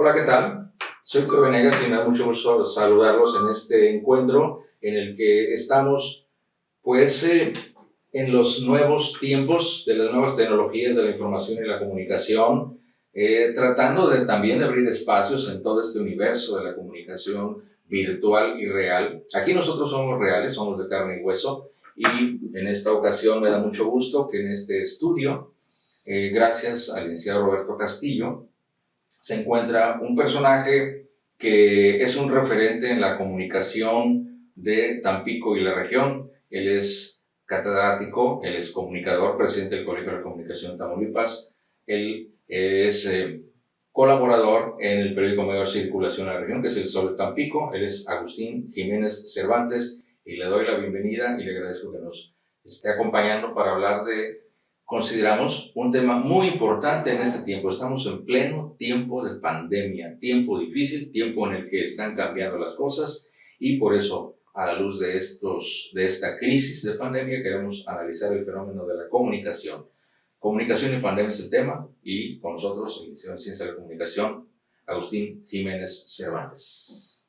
Hola, ¿qué tal? Soy Teo Venegas y me da mucho gusto saludarlos en este encuentro en el que estamos, pues, en los nuevos tiempos de las nuevas tecnologías de la información y la comunicación, tratando también de abrir espacios en todo este universo de la comunicación virtual y real. Aquí nosotros somos reales, somos de carne y hueso, y en esta ocasión me da mucho gusto que en este estudio, gracias al licenciado Roberto Castillo, se encuentra un personaje que es un referente en la comunicación de Tampico y la región. Él es catedrático, él es comunicador, presidente del Colegio de Comunicación de Tamaulipas. Él es colaborador en el periódico Mayor Circulación de la región, que es El Sol de Tampico. Él es Agustín Jiménez Cervantes y le doy la bienvenida y le agradezco que nos esté acompañando para hablar de, consideramos, un tema muy importante en este tiempo. Estamos en pleno tiempo de pandemia, tiempo difícil, tiempo en el que están cambiando las cosas, y por eso, a la luz de esta crisis de pandemia, queremos analizar el fenómeno de la comunicación. Comunicación y pandemia es el tema, y con nosotros, el licenciado en Ciencia de la Comunicación, Agustín Jiménez Cervantes.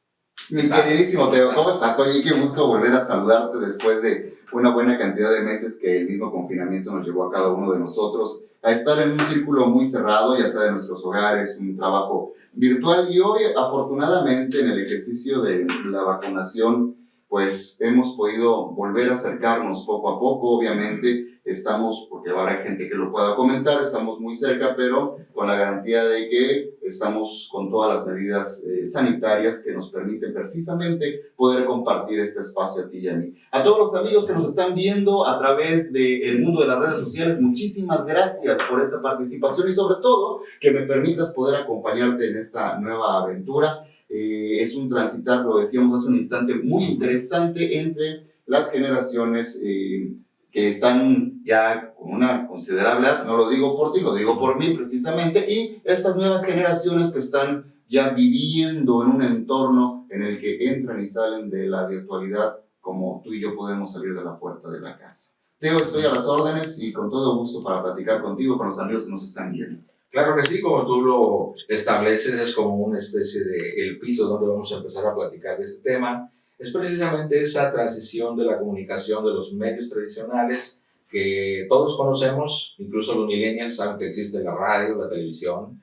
Mi queridísimo Teo, ¿cómo estás? Oye, qué gusto volver a saludarte después de una buena cantidad de meses que el mismo confinamiento nos llevó a cada uno de nosotros a estar en un círculo muy cerrado, ya sea de nuestros hogares, un trabajo virtual, y hoy, afortunadamente, en el ejercicio de la vacunación, pues hemos podido volver a acercarnos poco a poco. Obviamente estamos, porque habrá gente que lo pueda comentar, estamos muy cerca, pero con la garantía de que estamos con todas las medidas sanitarias que nos permiten precisamente poder compartir este espacio a ti y a mí. A todos los amigos que nos están viendo a través del mundo de las redes sociales, muchísimas gracias por esta participación y sobre todo que me permitas poder acompañarte en esta nueva aventura. Es un transitar, lo decíamos hace un instante, muy interesante entre las generaciones que están ya con una considerable edad. No lo digo por ti, lo digo por mí precisamente, y estas nuevas generaciones que están ya viviendo en un entorno en el que entran y salen de la virtualidad como tú y yo podemos salir de la puerta de la casa. Teo, estoy a las órdenes y con todo gusto para platicar contigo, con los amigos que nos están viendo. Claro que sí, como tú lo estableces, es como una especie de el piso donde vamos a empezar a platicar de este tema. Es precisamente esa transición de la comunicación de los medios tradicionales que todos conocemos, incluso los millennials saben que existe la radio, la televisión,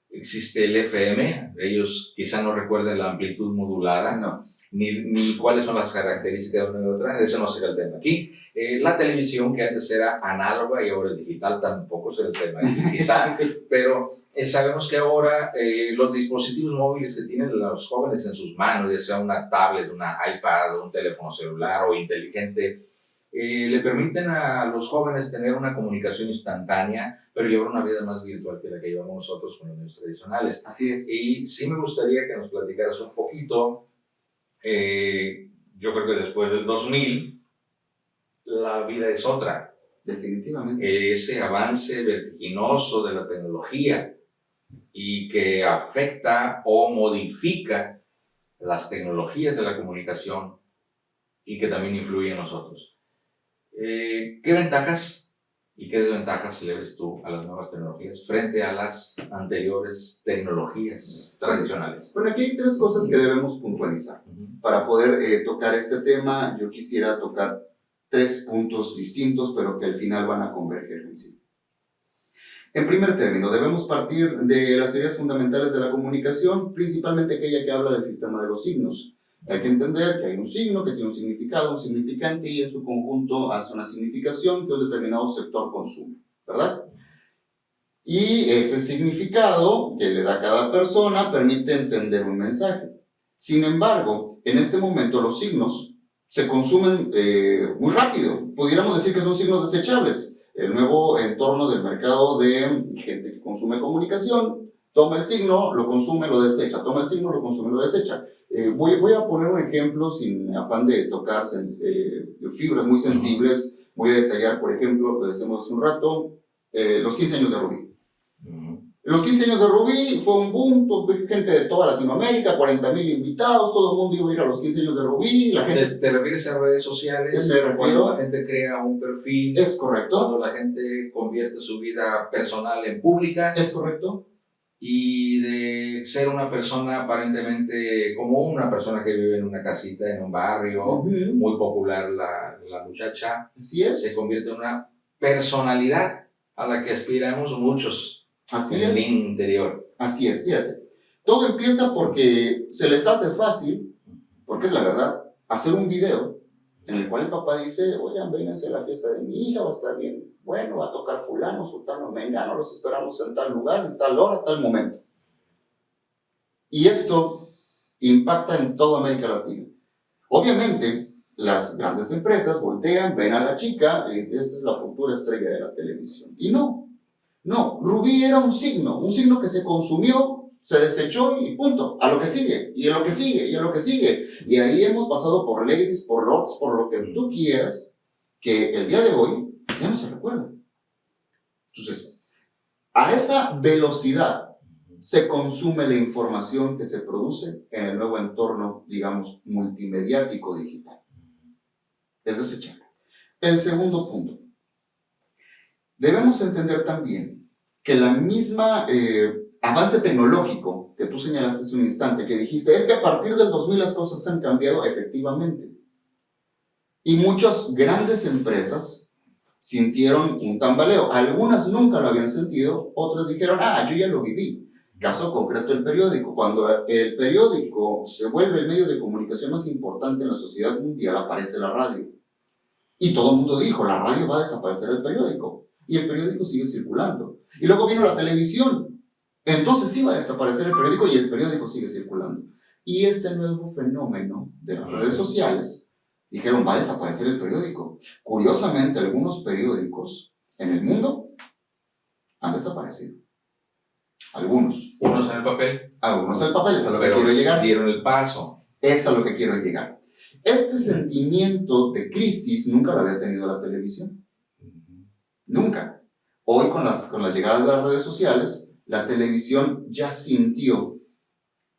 existe el FM, ellos quizá no recuerden la amplitud modulada, No. ni cuáles son las características de una y otra, ese no será el tema aquí. La televisión, que antes era análoga y ahora es digital, tampoco será el tema quizá, pero sabemos que ahora los dispositivos móviles que tienen los jóvenes en sus manos, ya sea una tablet, una iPad, un teléfono celular o inteligente, le permiten a los jóvenes tener una comunicación instantánea, pero llevar una vida más virtual que la que llevamos nosotros con los medios tradicionales. Así es. Y sí me gustaría que nos platicaras un poquito. Yo creo que después del 2000 la vida es otra. Definitivamente. Ese avance vertiginoso de la tecnología y que afecta o modifica las tecnologías de la comunicación y que también influye en nosotros. ¿Qué ventajas y qué desventajas le ves tú a las nuevas tecnologías frente a las anteriores tecnologías tradicionales? Bueno, aquí hay tres cosas que debemos puntualizar. Para poder tocar este tema, yo quisiera tocar tres puntos distintos, pero que al final van a converger en sí. En primer término, debemos partir de las teorías fundamentales de la comunicación, principalmente aquella que habla del sistema de los signos. Hay que entender que hay un signo que tiene un significado, un significante, y en su conjunto hace una significación que un determinado sector consume, ¿verdad? Y ese significado que le da a cada persona permite entender un mensaje. Sin embargo, en este momento los signos se consumen muy rápido. Pudiéramos decir que son signos desechables. El nuevo entorno del mercado de gente que consume comunicación toma el signo, lo consume, lo desecha, toma el signo, lo consume, lo desecha. Voy a poner un ejemplo sin afán de tocar fibras muy sensibles. Voy a detallar, por ejemplo, lo decimos hace un rato, los 15 años de Rubí. Los 15 años de Rubí fue un boom, gente de toda Latinoamérica, 40,000 invitados, todo el mundo iba a ir a los 15 años de Rubí. La gente... ¿Te refieres a redes sociales? Me refiero... Cuando la gente crea un perfil. Es correcto. Cuando la gente convierte su vida personal en pública. Es correcto. y de ser una persona aparentemente como una persona que vive en una casita, en un barrio, muy popular la muchacha, Así es. se convierte en una personalidad a la que aspiramos muchos Así en el es. interior. Así es, fíjate. Todo empieza porque se les hace fácil, porque es la verdad, hacer un video en el cual el papá dice, oigan, vénganse a la fiesta de mi hija, va a estar bien, bueno, va a tocar fulano, sultano, mengano, los esperamos en tal lugar, en tal hora, tal momento. Y esto impacta en toda América Latina. Obviamente, las grandes empresas voltean, ven a la chica, y esta es la futura estrella de la televisión. Y no, Rubí era un signo que se consumió, se desechó y punto, a lo que sigue, y a lo que sigue, y a lo que sigue. Y ahí hemos pasado por ladies, por lords, por lo que tú quieras, que el día de hoy ya no se recuerda. Entonces, a esa velocidad se consume la información que se produce en el nuevo entorno, digamos, multimediático digital. Es desechable. El segundo punto. Debemos entender también que la misma avance tecnológico que tú señalaste hace un instante, que dijiste, es que a partir del 2000 las cosas han cambiado efectivamente. Y muchas grandes empresas sintieron un tambaleo. Algunas nunca lo habían sentido, otras dijeron, yo ya lo viví. Caso concreto, el periódico. Cuando el periódico se vuelve el medio de comunicación más importante en la sociedad mundial, aparece la radio. Y todo el mundo dijo, la radio va a desaparecer el periódico. Y el periódico sigue circulando. Y luego vino la televisión. Entonces sí va a desaparecer el periódico y el periódico sigue circulando. Y este nuevo fenómeno de las redes sociales, dijeron, va a desaparecer el periódico. Curiosamente, algunos periódicos en el mundo han desaparecido. Algunos. Unos en el papel. Algunos en el papel, es a lo que Pero quiero llegar. dieron el paso. Es a lo que quiero llegar. Este sentimiento de crisis nunca lo había tenido la televisión. Nunca. Hoy con la llegada de las redes sociales, la televisión ya sintió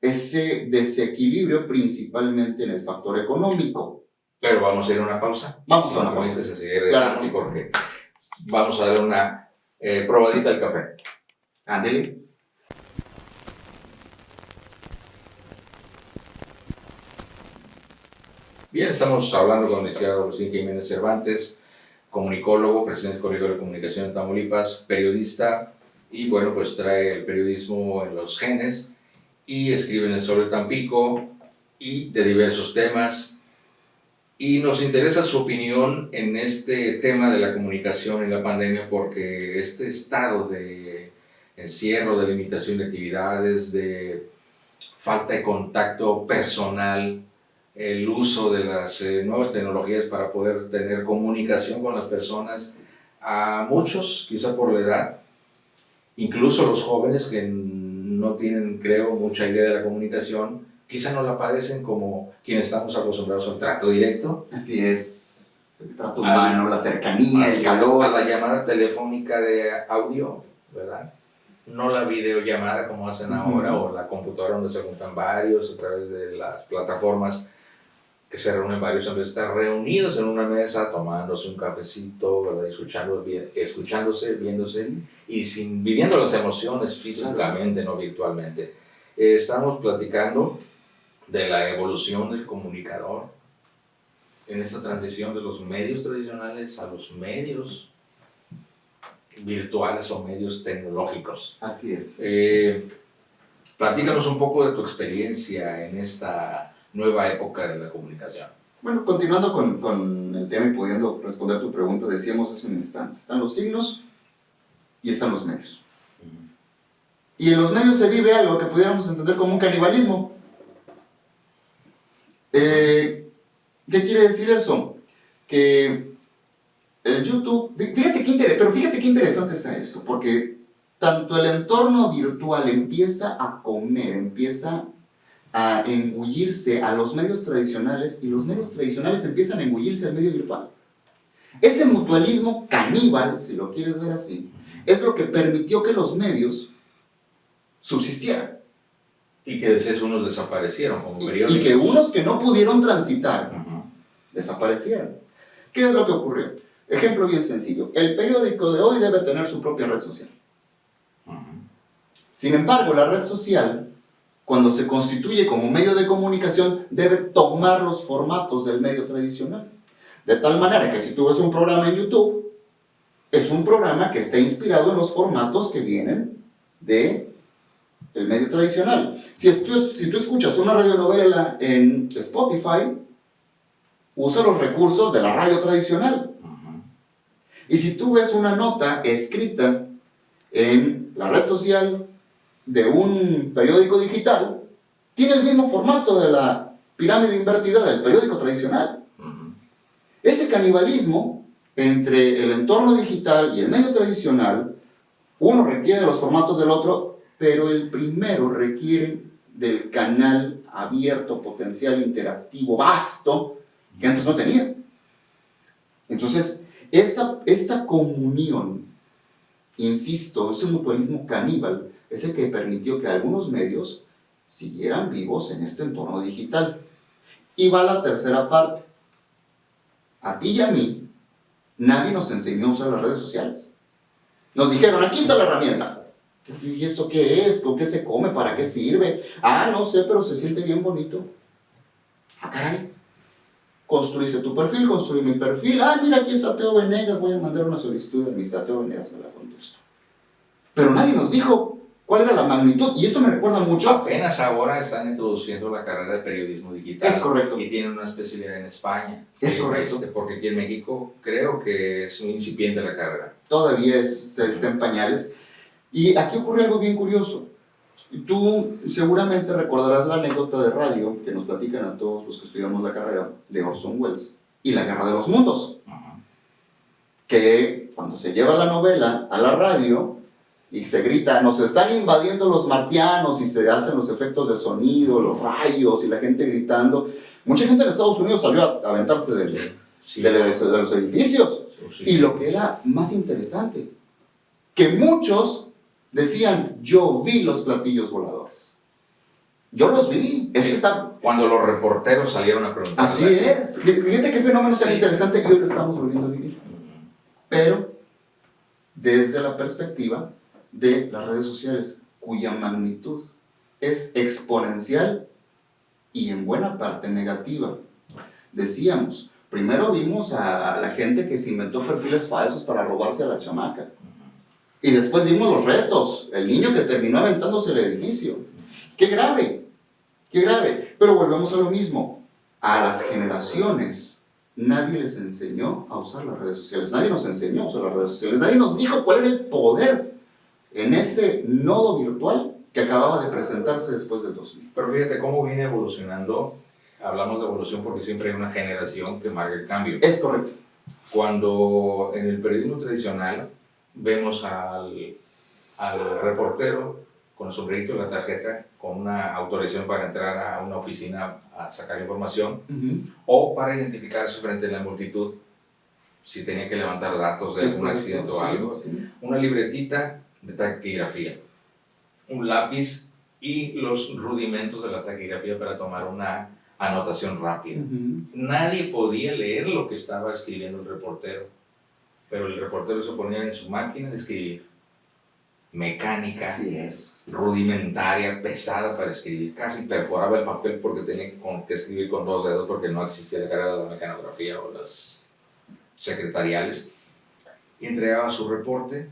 ese desequilibrio principalmente en el factor económico. Pero vamos a ir a una pausa. Vamos a una pausa. Se sigue regresando, sí, porque vamos a darle una probadita al café. Ándele. Bien, estamos hablando con el licenciado Agustín Jiménez Cervantes, comunicólogo, presidente del Colegio de Comunicación de Tamaulipas, periodista, y bueno, pues trae el periodismo en los genes y escribe en el Sol de Tampico y de diversos temas. Y nos interesa su opinión en este tema de la comunicación en la pandemia, porque este estado de encierro, de limitación de actividades, de falta de contacto personal, el uso de las nuevas tecnologías para poder tener comunicación con las personas, a muchos, quizá por la edad, incluso los jóvenes que no tienen, creo, mucha idea de la comunicación, quizá no la padecen como quienes estamos acostumbrados al trato directo. Así es, el trato humano, la cercanía, el calor. A la llamada telefónica de audio, ¿verdad? No la videollamada como hacen ahora, o la computadora donde se juntan varios a través de las plataformas que se reúnen varios, en vez de estar reunidos en una mesa tomándose un cafecito, ¿verdad? Escuchándose, viéndose y viviendo las emociones físicamente, no virtualmente. Estamos platicando de la evolución del comunicador en esta transición de los medios tradicionales a los medios virtuales o medios tecnológicos. Así es. Platícanos un poco de tu experiencia en esta nueva época de la comunicación. Bueno, continuando con el tema y pudiendo responder tu pregunta, decíamos hace un instante, están los signos y están los medios. Y en los medios se vive algo que pudiéramos entender como un canibalismo. ¿Qué quiere decir eso? Que el YouTube, fíjate qué interesante está esto, porque tanto el entorno virtual empieza a comer, empieza a engullirse a los medios tradicionales, y los medios tradicionales empiezan a engullirse al medio virtual. Ese mutualismo caníbal, si lo quieres ver así, es lo que permitió que los medios subsistieran. Y que después unos desaparecieron como periódicos. Y que unos que no pudieron transitar, desaparecieron. ¿Qué es lo que ocurrió? Ejemplo bien sencillo. El periódico de hoy debe tener su propia red social. Sin embargo, la red social, cuando se constituye como medio de comunicación, debe tomar los formatos del medio tradicional. De tal manera que si tú ves un programa en YouTube, es un programa que está inspirado en los formatos que vienen del medio tradicional. Si tú escuchas una radionovela en Spotify, usa los recursos de la radio tradicional. Y si tú ves una nota escrita en la red social de un periódico digital, tiene el mismo formato de la pirámide invertida del periódico tradicional. Ese canibalismo entre el entorno digital y el medio tradicional, uno requiere de los formatos del otro, pero el primero requiere del canal abierto, potencial, interactivo, vasto, que antes no tenía. Entonces, esa comunión, insisto, ese mutualismo caníbal, es el que permitió que algunos medios siguieran vivos en este entorno digital. Y va la tercera parte. A ti y a mí, nadie nos enseñó a usar las redes sociales. Nos dijeron, aquí está la herramienta. ¿Y esto qué es? ¿Con qué se come? ¿Para qué sirve? Ah, no sé, pero se siente bien bonito. Ah, caray. Construiste tu perfil, construí mi perfil. Ah, mira, aquí está Teo Venegas. Voy a mandar una solicitud de amistad. Teo Venegas me la contestó. Pero nadie nos dijo cuál era la magnitud. Y esto me recuerda mucho. Apenas ahora están introduciendo la carrera de periodismo digital. Es correcto. Y tienen una especialidad en España. Es correcto. Porque aquí en México creo que es un incipiente la carrera. Todavía está en pañales. Y aquí ocurre algo bien curioso. Tú seguramente recordarás la anécdota de radio que nos platican a todos los que estudiamos la carrera de Orson Welles y la Guerra de los Mundos. Que cuando se lleva la novela a la radio y se grita, nos están invadiendo los marcianos, y se hacen los efectos de sonido, los rayos y la gente gritando, mucha gente en Estados Unidos salió a aventarse de los edificios. Y lo que era más interesante, que muchos decían, yo vi los platillos voladores. Yo los vi. Es que está... Cuando los reporteros salieron a preguntar. Así es. Fíjate qué fenómeno tan interesante que hoy lo estamos volviendo a vivir. Pero desde la perspectiva de las redes sociales, cuya magnitud es exponencial y en buena parte negativa. Decíamos, primero vimos a la gente que se inventó perfiles falsos para robarse a la chamaca. Y después vimos los retos, el niño que terminó aventándose el edificio. ¡Qué grave! ¡Qué grave! Pero volvemos a lo mismo. A las generaciones nadie les enseñó a usar las redes sociales. Nadie nos enseñó a usar las redes sociales. Nadie nos dijo cuál era el poder en este nodo virtual que acababa de presentarse después del 2000. Pero fíjate cómo viene evolucionando. Hablamos de evolución porque siempre hay una generación que marca el cambio. Es correcto. Cuando en el periodismo tradicional vemos al reportero con el sombrerito y la tarjeta, con una autorización para entrar a una oficina a sacar información, o para identificarse frente a la multitud, si tenía que levantar datos de algún accidente o algo, una libretita de taquigrafía, un lápiz y los rudimentos de la taquigrafía para tomar una anotación rápida. Nadie podía leer lo que estaba escribiendo el reportero, pero el reportero se ponía en su máquina de escribir, mecánica, así es, rudimentaria, pesada para escribir, casi perforaba el papel porque tenía que escribir con 2 dedos porque no existía la carrera de la mecanografía o las secretariales, y entregaba su reporte.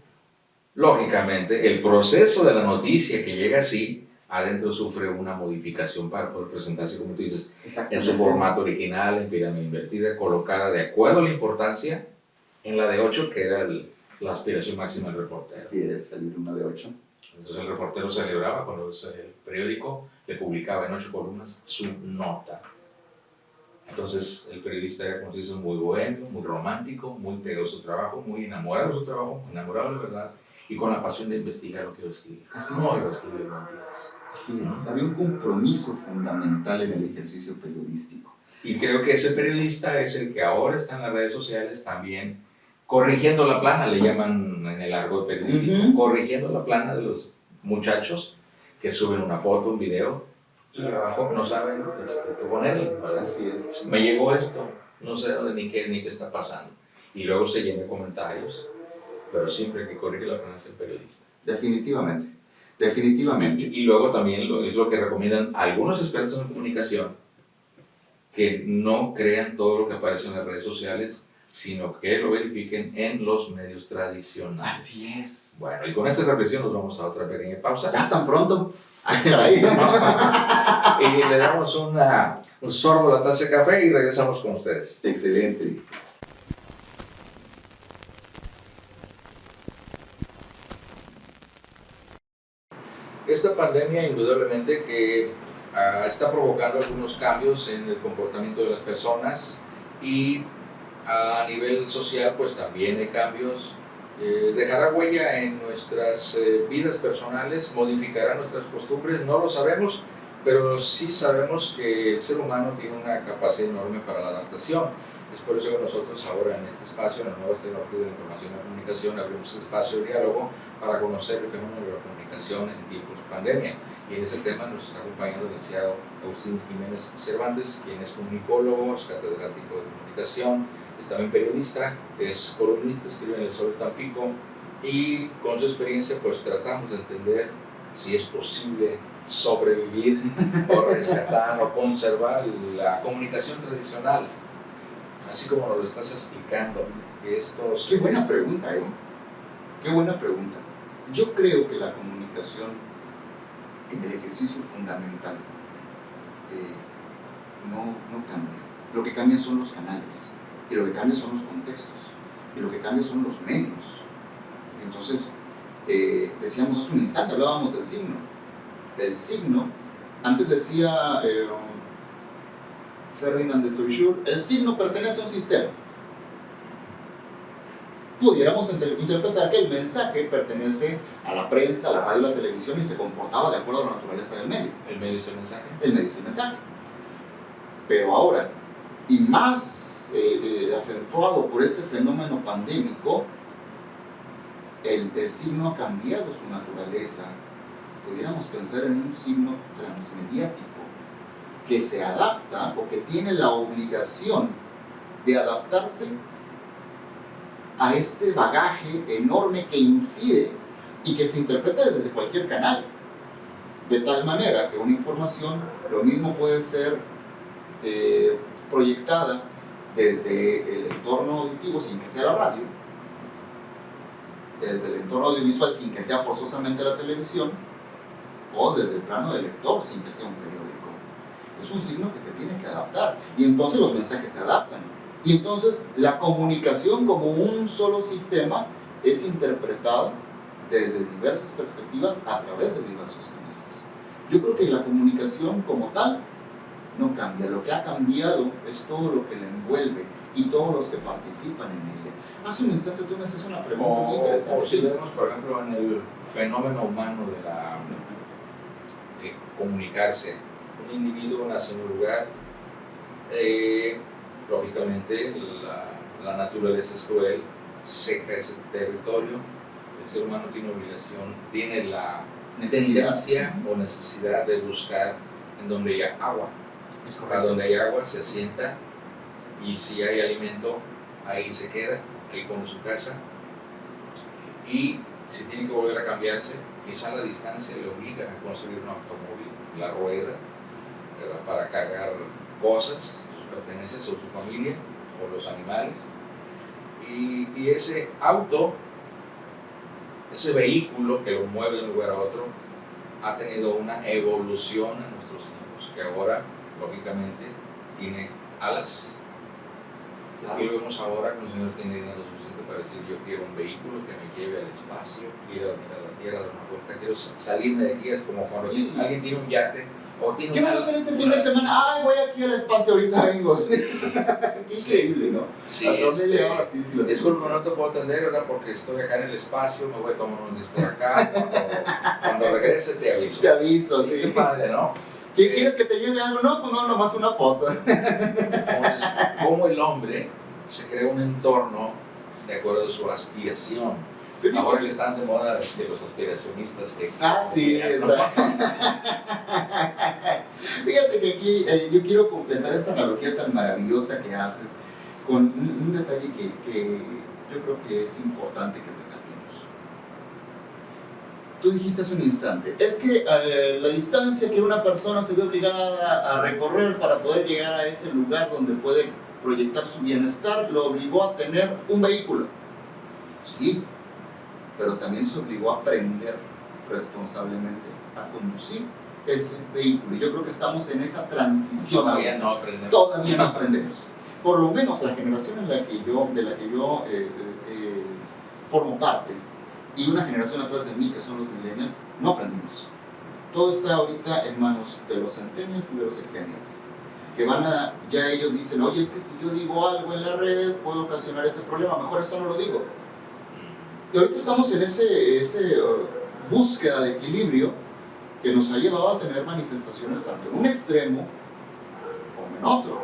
Lógicamente, el proceso de la noticia que llega así, adentro sufre una modificación para poder presentarse, como tú dices, en su formato original, en pirámide invertida, colocada de acuerdo a la importancia en la de 8, que era la aspiración máxima del reportero. Así es, salir una de 8. Entonces el reportero celebraba cuando el periódico le publicaba en 8 columnas su nota. Entonces el periodista era, como tú dices, muy bueno, muy romántico, muy pegado a su trabajo, muy enamorado de su trabajo, enamorado de la verdad y con la pasión de investigar lo que iba a escribir. Así no es. escribir mentiras. Así es. Había un compromiso fundamental en el ejercicio periodístico. Y creo que ese periodista es el que ahora está en las redes sociales también corrigiendo la plana, le llaman en el argot periodístico, corrigiendo la plana de los muchachos que suben una foto, un video, y abajo no saben qué ponerle, ¿verdad? Así es. Me llegó esto, no sé dónde ni qué está pasando. Y luego se llena de comentarios, pero siempre el que corrige la plana es el periodista. Definitivamente. Definitivamente. Y luego también es lo que recomiendan algunos expertos en comunicación, que no crean todo lo que aparece en las redes sociales, sino que lo verifiquen en los medios tradicionales. Así es. Bueno, y con esta reflexión nos vamos a otra pequeña pausa. ¿Ya tan pronto? ¡Ay, caray! Y le damos un sorbo a la taza de café y regresamos con ustedes. Excelente. Esta pandemia indudablemente que está provocando algunos cambios en el comportamiento de las personas y a nivel social pues también hay cambios. Dejará huella en nuestras vidas personales, modificará nuestras costumbres, no lo sabemos, pero sí sabemos que el ser humano tiene una capacidad enorme para la adaptación. Es por eso que nosotros ahora en este espacio, en las nuevas tecnologías de la información y la comunicación, abrimos este espacio de diálogo para conocer el fenómeno de la comunicación en tiempos de pandemia. Y en ese tema nos está acompañando el licenciado Agustín Jiménez Cervantes, quien es comunicólogo, es catedrático de comunicación, es también periodista, es columnista, escribe en El Sol de Tampico, y con su experiencia pues tratamos de entender si es posible sobrevivir o rescatar o conservar la comunicación tradicional, así como nos lo estás explicando. Qué buena pregunta, ¿eh? Qué buena pregunta. Yo creo que la comunicación en el ejercicio fundamental no cambia. Lo que cambia son los canales, y lo que cambia son los contextos, y lo que cambia son los medios. Entonces, decíamos hace un instante, hablábamos del signo. El signo, antes decía Ferdinand de Saussure, el signo pertenece a un sistema. Pudiéramos interpretar que el mensaje pertenece a la prensa, a la radio, a la televisión y se comportaba de acuerdo a la naturaleza del medio. ¿El medio es el mensaje? El medio es el mensaje. Pero ahora, y más acentuado por este fenómeno pandémico, el signo ha cambiado su naturaleza. Pudiéramos pensar en un signo transmediático que se adapta o que tiene la obligación de adaptarse a este bagaje enorme que incide y que se interpreta desde cualquier canal, de tal manera que una información lo mismo puede ser proyectada desde el entorno auditivo sin que sea la radio, desde el entorno audiovisual sin que sea forzosamente la televisión, o desde el plano del lector sin que sea un periódico. Es un signo que se tiene que adaptar, y entonces los mensajes se adaptan. Y entonces la comunicación como un solo sistema es interpretada desde diversas perspectivas a través de diversos canales. Yo creo que la comunicación como tal no cambia. Lo que ha cambiado es todo lo que la envuelve y todos los que participan en ella. Hace un instante tú me haces una pregunta muy interesante. O si vemos, por ejemplo, en el fenómeno humano de comunicarse. Un individuo nace en un lugar, lógicamente la naturaleza es cruel, seca ese territorio, el ser humano tiene obligación, tiene la tendencia o necesidad de buscar en donde haya agua. Es A correcto. donde hay agua se asienta, y si hay alimento ahí se queda, ahí pone su casa, y si tiene que volver a cambiarse, quizá la distancia le obliga a construir un automóvil, la rueda, ¿verdad?, para cargar cosas, sus pertenencias o su familia o los animales, y ese auto, ese vehículo que lo mueve de un lugar a otro, ha tenido una evolución en nuestros tiempos, que ahora lógicamente tiene alas. Claro. Y lo vemos ahora que el Señor tiene dinero suficiente para decir: yo quiero un vehículo que me lleve al espacio, quiero ir a la Tierra, dar una vuelta, quiero salirme de aquí. Es como cuando alguien tiene un yate o tiene ¿Qué vas a hacer este fin de semana? Ay, voy aquí al espacio, ahorita vengo. Qué increíble, ¿no? Sí, ¿Hasta dónde llegaba así? Si disculpa, no te puedo atender, ¿verdad?, porque estoy acá en el espacio, me voy a tomar unos días por acá. Cuando regrese te aviso. Te aviso, sí. Qué padre, ¿no? ¿Quieres que te lleve algo? No, pues no, nomás una foto. Cómo el hombre se crea un entorno de acuerdo a su aspiración. Ahora que están de moda de los aspiracionistas. Sí, está. Fíjate que aquí yo quiero completar esta analogía tan maravillosa que haces con un detalle que yo creo que es importante que recalquemos. tú dijiste hace un instante, es que la distancia que una persona se ve obligada a recorrer para poder llegar a ese lugar donde puede proyectar su bienestar, lo obligó a tener un vehículo. Sí, pero también se obligó a aprender responsablemente a conducir ese vehículo. Y yo creo que estamos en esa transición. Todavía no aprendemos. Todavía no aprendemos. Por lo menos la generación de la que yo formo parte, y una generación atrás de mí, que son los millennials, no aprendimos. Todo está ahorita en manos de los centennials y de los exennials, que ya ellos dicen, oye, es que si yo digo algo en la red puede ocasionar este problema, mejor esto no lo digo. Y ahorita estamos en ese búsqueda de equilibrio que nos ha llevado a tener manifestaciones tanto en un extremo como en otro.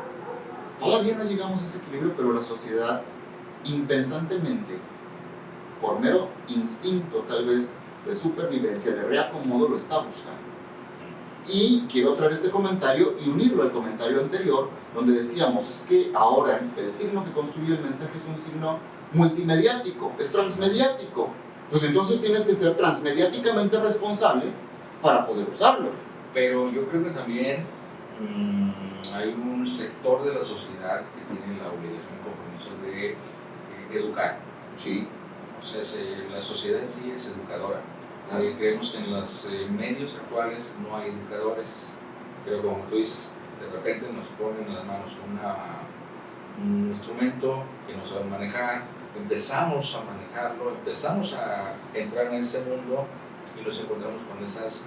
Todavía no llegamos a ese equilibrio, pero la sociedad impensantemente, por mero instinto tal vez de supervivencia, de reacomodo, lo está buscando. Y quiero traer este comentario y unirlo al comentario anterior, donde decíamos, es que ahora el signo que construye el mensaje es un signo multimediático, es transmediático. Pues entonces tienes que ser transmediáticamente responsable para poder usarlo. Pero yo creo que también hay un sector de la sociedad que tiene la obligación y compromiso de educar. Sí. O sea, la sociedad en sí es educadora. Creemos que en los medios actuales no hay educadores. Pero como tú dices, de repente nos ponen en las manos un instrumento que no saben manejar, empezamos a manejarlo, empezamos a entrar en ese mundo y nos encontramos con esas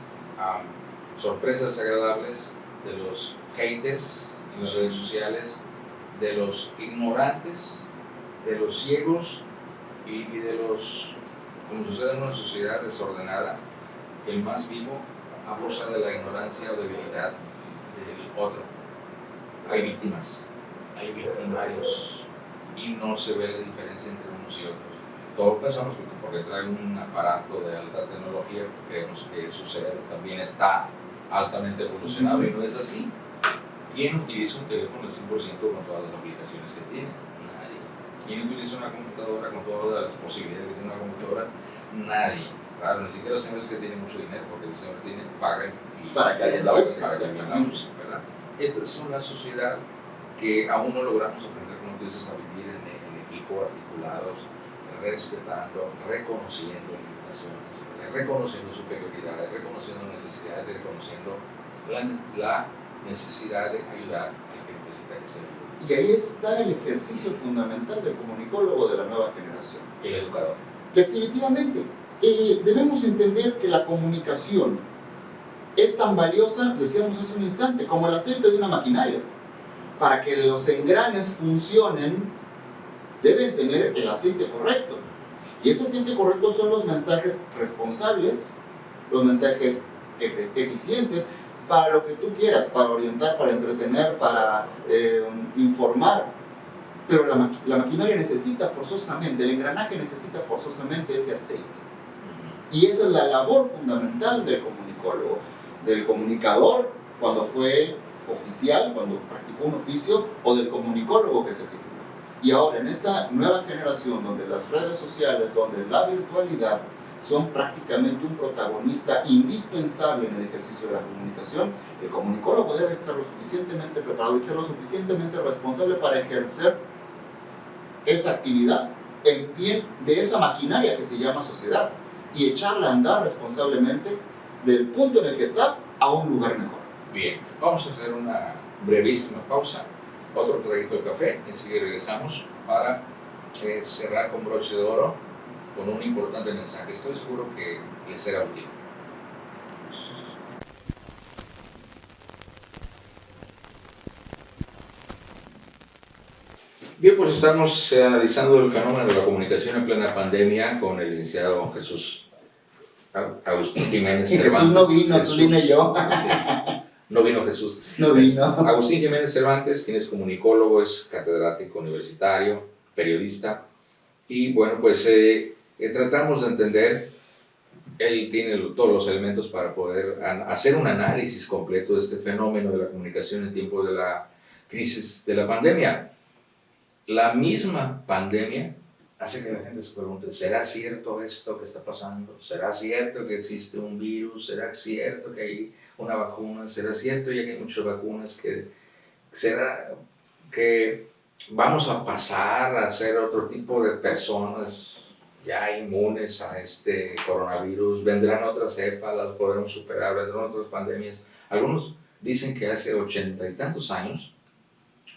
sorpresas agradables de los haters en las redes sociales, de los ignorantes, de los ciegos y de los, como sucede en una sociedad desordenada, que el más vivo abusa de la ignorancia o debilidad del otro. Hay víctimas, hay victimarios y no se ve la diferencia entre unos y otros. Todos pensamos que porque trae un aparato de alta tecnología, creemos que su cerebro también está altamente evolucionado y no es así. ¿Quién utiliza un teléfono al 100% con todas las aplicaciones que tiene? Nadie. ¿Quién utiliza una computadora con todas las posibilidades que tiene una computadora? Nadie. Claro, ni siquiera los señores que tienen mucho dinero, porque el señor paga y para que alguien la use, para que alguien la use, ¿verdad? Esta es una sociedad que aún no logramos aprender, como tú dices, a vivir en equipo, articulados, respetando, reconociendo limitaciones, reconociendo superioridades, reconociendo necesidades y reconociendo la necesidad de ayudar al que necesita que se ayude. Y ahí está el ejercicio fundamental del comunicólogo de la nueva generación. El educador. Definitivamente. Debemos entender que la comunicación es tan valiosa, decíamos hace un instante, como el aceite de una maquinaria. Para que los engranes funcionen, deben tener el aceite correcto. Y ese aceite correcto son los mensajes responsables, los mensajes eficientes, para lo que tú quieras, para orientar, para entretener, para informar. Pero la maquinaria necesita forzosamente, el engranaje necesita forzosamente ese aceite. Y esa es la labor fundamental del comunicólogo, del comunicador cuando fue oficial, cuando practicó un oficio, o del comunicólogo que se titula. Y ahora, en esta nueva generación, donde las redes sociales, donde la virtualidad son prácticamente un protagonista indispensable en el ejercicio de la comunicación, el comunicólogo debe estar lo suficientemente preparado y ser lo suficientemente responsable para ejercer esa actividad en bien de esa maquinaria que se llama sociedad y echarla a andar responsablemente del punto en el que estás a un lugar mejor. Bien, vamos a hacer una brevísima pausa, otro traguito de café, y enseguida regresamos para cerrar con broche de oro con un importante mensaje. Estoy seguro que les será útil. Bien, pues estamos analizando el fenómeno de la comunicación en plena pandemia con el licenciado Jesús Agustín Jiménez Cervantes. Jesús no vino, tú vine yo. Sí. No vino Jesús. No vino. Agustín Jiménez Cervantes, quien es comunicólogo, es catedrático universitario, periodista. Y bueno, pues tratamos de entender, él tiene todos los elementos para poder hacer un análisis completo de este fenómeno de la comunicación en tiempo de la crisis de la pandemia. La misma pandemia hace que la gente se pregunte, ¿será cierto esto que está pasando? ¿Será cierto que existe un virus? ¿Será cierto que hay una vacuna? ¿Será cierto ya que hay muchas vacunas? ¿Será que vamos a pasar a ser otro tipo de personas ya inmunes a este coronavirus? ¿Vendrán otras cepas? ¿Las podremos superar? ¿Vendrán otras pandemias? Algunos dicen que hace 80 y tantos años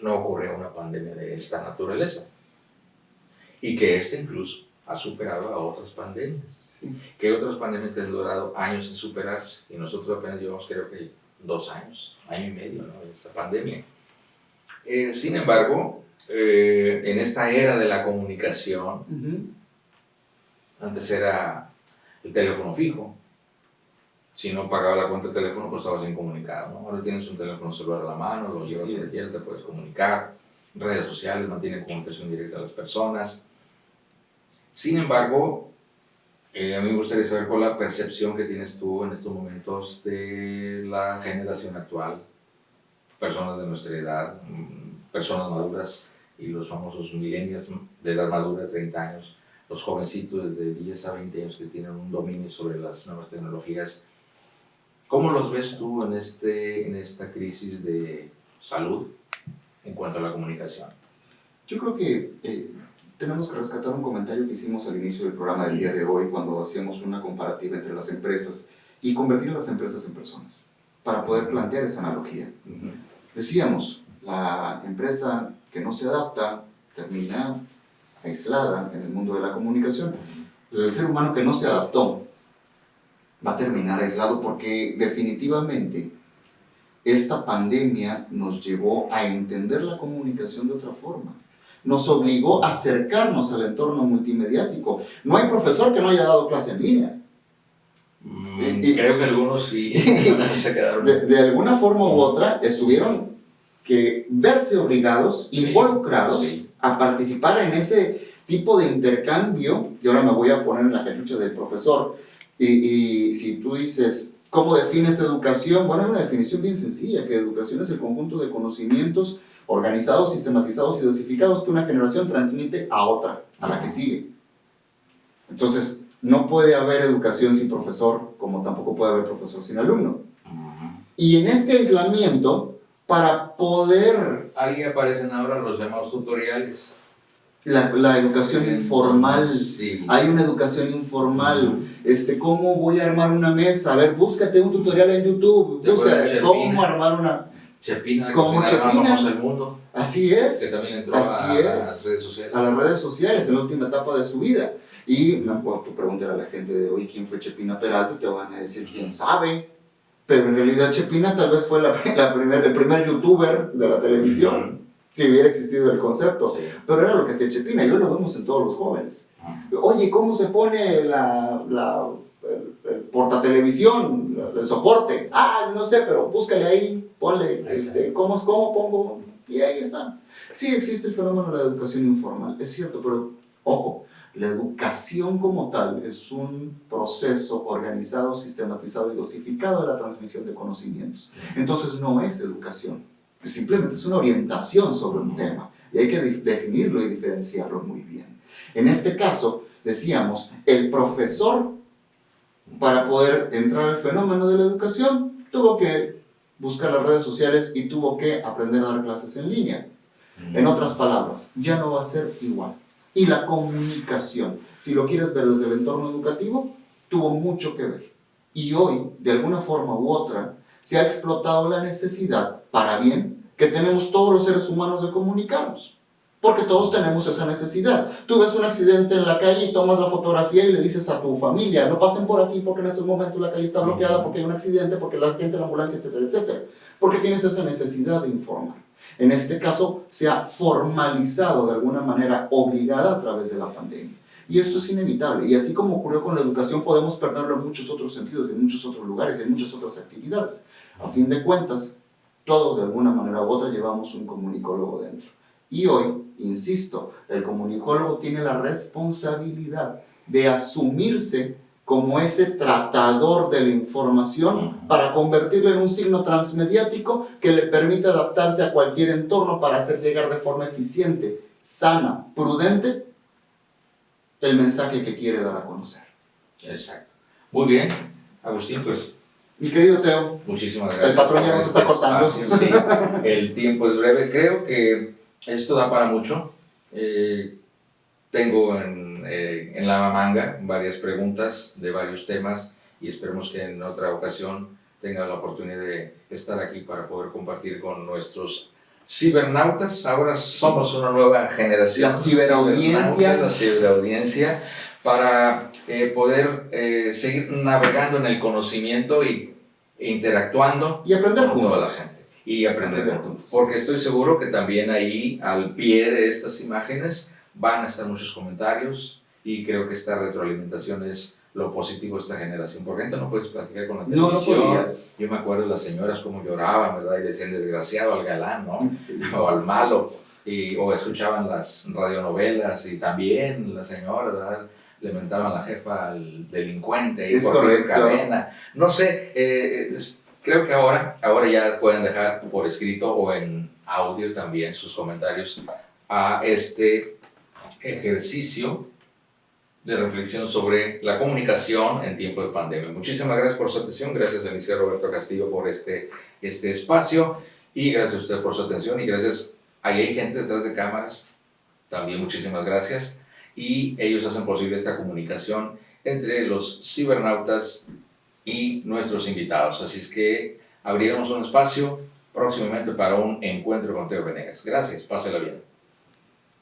no ocurrió una pandemia de esta naturaleza y que esta incluso ha superado a otras pandemias. Sí. Que hay otras pandemias que han durado años en superarse y nosotros apenas llevamos creo que 2 años, año y medio, ¿no?, de esta pandemia. Sin embargo, en esta era de la comunicación, antes era el teléfono fijo. Si no pagaba la cuenta de teléfono, pues estabas incomunicado, ¿no? Ahora tienes un teléfono celular a la mano, lo llevas donde quieras, te puedes comunicar. Redes sociales mantienen comunicación directa a las personas. Sin embargo, a mí me gustaría saber cuál es la percepción que tienes tú en estos momentos de la generación actual, personas de nuestra edad, personas maduras y los famosos millennials de edad madura de 30 años, los jovencitos de 10 a 20 años que tienen un dominio sobre las nuevas tecnologías. ¿Cómo los ves tú en esta crisis de salud en cuanto a la comunicación? Yo creo que tenemos que rescatar un comentario que hicimos al inicio del programa del día de hoy cuando hacíamos una comparativa entre las empresas y convertir a las empresas en personas para poder plantear esa analogía. Decíamos, la empresa que no se adapta termina aislada en el mundo de la comunicación. El ser humano que no se adaptó va a terminar aislado porque definitivamente esta pandemia nos llevó a entender la comunicación de otra forma. Nos obligó a acercarnos al entorno multimediático. No hay profesor que no haya dado clase en línea. Creo que algunos sí se quedaron. De alguna forma u otra estuvieron que verse obligados, involucrados, a participar en ese tipo de intercambio. Y ahora me voy a poner en la cachucha del profesor. Y si tú dices, ¿cómo defines educación? Bueno, es una definición bien sencilla, que educación es el conjunto de conocimientos organizados, sistematizados y dosificados que una generación transmite a otra, a la que sigue. Entonces, no puede haber educación sin profesor, como tampoco puede haber profesor sin alumno. Y en este aislamiento, para poder... Ahí aparecen ahora los llamados tutoriales. La educación informal, sí. Hay una educación informal. ¿Cómo voy a armar una mesa? A ver, búscate un tutorial en YouTube. Búscate cómo armar una... Chepina, como Chepina. El mundo. Así es. Que también entró a las redes sociales. A las redes sociales en la última etapa de su vida. Y no puedo preguntar a la gente de hoy quién fue Chepina Peralta, te van a decir quién sabe. Pero en realidad Chepina tal vez fue el primer youtuber de la televisión, si hubiera existido el concepto. Sí. Pero era lo que hacía Chepina, y hoy lo vemos en todos los jóvenes. Oye, ¿cómo se pone el portatelevisión, el soporte? Ah, no sé, pero búscale ahí, ponle, ¿cómo pongo? Y ahí está. Sí existe el fenómeno de la educación informal, es cierto, pero ojo, la educación como tal es un proceso organizado, sistematizado y dosificado de la transmisión de conocimientos. Entonces no es educación, simplemente es una orientación sobre un tema y hay que definirlo y diferenciarlo muy bien. En este caso, decíamos, el profesor, para poder entrar al fenómeno de la educación, tuvo que buscar las redes sociales y tuvo que aprender a dar clases en línea. En otras palabras, ya no va a ser igual. Y la comunicación, si lo quieres ver desde el entorno educativo, tuvo mucho que ver. Y hoy, de alguna forma u otra, se ha explotado la necesidad, para bien, que tenemos todos los seres humanos de comunicarnos. Porque todos tenemos esa necesidad. Tú ves un accidente en la calle y tomas la fotografía y le dices a tu familia, no pasen por aquí porque en estos momentos la calle está bloqueada, porque hay un accidente, porque la gente, la ambulancia, etcétera, etcétera. Porque tienes esa necesidad de informar. En este caso, se ha formalizado de alguna manera obligada a través de la pandemia. Y esto es inevitable. Y así como ocurrió con la educación, podemos perderlo en muchos otros sentidos, en muchos otros lugares, en muchas otras actividades. A fin de cuentas, todos de alguna manera u otra llevamos un comunicólogo dentro. Y hoy, insisto, el comunicólogo tiene la responsabilidad de asumirse como ese tratador de la información para convertirlo en un signo transmediático que le permita adaptarse a cualquier entorno para hacer llegar de forma eficiente, sana, prudente, el mensaje que quiere dar a conocer. Exacto. Muy bien, Agustín, pues Mi querido Teo, muchísimas gracias. el patrón ya nos está cortando. Espacio, sí. El tiempo es breve. Creo que esto da para mucho. Tengo en la manga varias preguntas de varios temas y esperemos que en otra ocasión tenga la oportunidad de estar aquí para poder compartir con nuestros cibernautas. Ahora somos una nueva generación. La ciberaudiencia. La ciberaudiencia, para poder seguir navegando en el conocimiento e interactuando Y aprender con toda la juntos. gente. Y aprender juntos. Porque estoy seguro que también ahí, al pie de estas imágenes, van a estar muchos comentarios y creo que esta retroalimentación es lo positivo de esta generación, porque antes no puedes platicar con la televisión. No podías. Yo me acuerdo de las señoras cómo lloraban, ¿verdad? Y decían desgraciado al galán, ¿no? O al malo, o escuchaban las radionovelas y también la señora, ¿verdad? Le mentaban la jefa al delincuente y Es por correcto. cadena. No sé, creo que ahora ya pueden dejar por escrito o en audio también sus comentarios a este ejercicio de reflexión sobre la comunicación en tiempo de pandemia. Muchísimas gracias por su atención, gracias al licenciado Roberto Castillo por este espacio y gracias a usted por su atención y gracias, ahí hay gente detrás de cámaras, también muchísimas gracias y ellos hacen posible esta comunicación entre los cibernautas y nuestros invitados, así es que abriremos un espacio próximamente para un encuentro con Teo Venegas. Gracias, pásela bien.